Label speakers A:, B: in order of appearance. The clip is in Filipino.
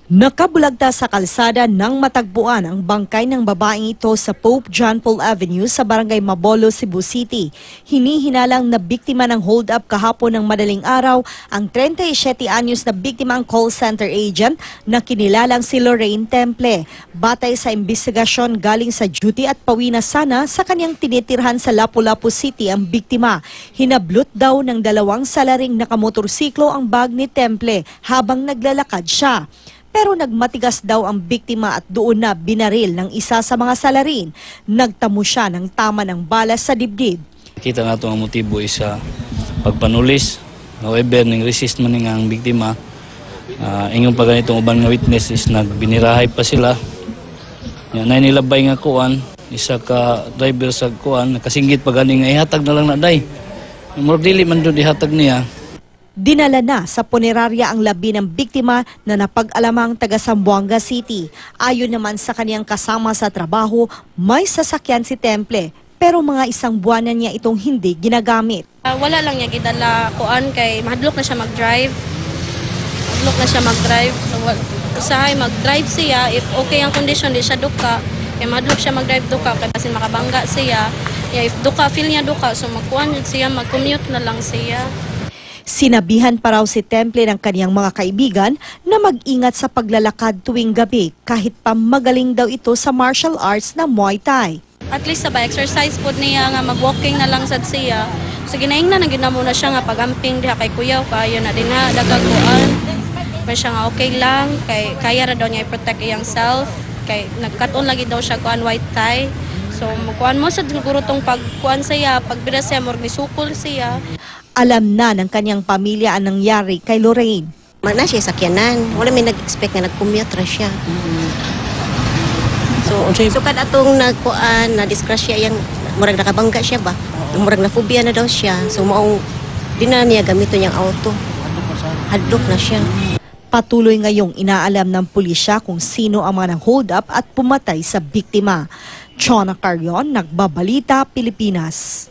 A: Nakabulagta sa kalsada nang matagpuan ang bangkay ng babaeng ito sa Pope John Paul Avenue sa Barangay Mabolo, Cebu City. Hinihinalang na biktima ng hold-up kahapon ng madaling araw ang 37 anyos na biktima ang call center agent na kinilalang si Lorraine Temple. Batay sa investigasyon galing sa duty at pauwi na sana sa kanyang tinitirhan sa Lapu-Lapu City ang biktima. Hinablot daw ng dalawang salaring nakamotorsiklo ang bag ni Temple habang naglalakad siya. Pero nagmatigas daw ang biktima at doon na binaril ng isa sa mga salarin. Nagtamo siya ng tama ng bala sa dibdib.
B: Kita nga ang motibo is pagpanulis. However, ning resist man ang biktima. Ingong pa ganitong uban nga witness is nagbinirahay pa sila. Na nilabay nga kuan, isa ka driver sa kuan, nakasinggit pa gani nga ihatag na lang na day. Murag dili man doon ihatag niya.
A: Dinala na sa punerarya ang labi ng biktima na napag-alamang taga Zamboanga City. Ayon naman sa kaniyang kasama sa trabaho, may sasakyan si Temple pero mga isang buwan na niya itong hindi ginagamit.
C: Wala lang niya gidala kuan kay mahadlok na siya mag-drive. So, usahay mag-drive siya if okay ang condition di siya duka. Kay mahadlok siya mag-drive duka kay basin makabangga siya. If duka feel niya duka so magkuan siya, mag-commute na lang siya.
A: Sinabihan pa raw si Temple ng kaniyang mga kaibigan na mag-ingat sa paglalakad tuwing gabi kahit pa magaling daw ito sa martial arts na Muay Thai.
C: At least sa exercise po niya nga mag-walking na lang sad siya. So ginaing na muna siya nga pag-amping diha kay kuyaw kayo na din na dagaguan. Pero siya nga okay lang kay kaya ra daw niya i-protect iyang self kay nagkaton lagi daw siya kuan white tie. So magkuan mo sa siguro tong pagkuan siya pagbida siya murag nisukol siya.
A: Alam na ng kanyang pamilya ang nangyari kay Lorraine.
D: Magna siya sakyanan. Wala may nag-expect na nag-commute ra siya. So kada atong nagkuan na disgrasya yang murag nakabangga siya ba? Murag na phobia na daw siya. So mao di na niya gamiton yang auto. Hadlok na siya.
A: Patuloy ngayong inaalam ng pulisya kung sino ang mga nang-hold up at pumatay sa biktima. Chona Carion, Nagbabalita, Pilipinas.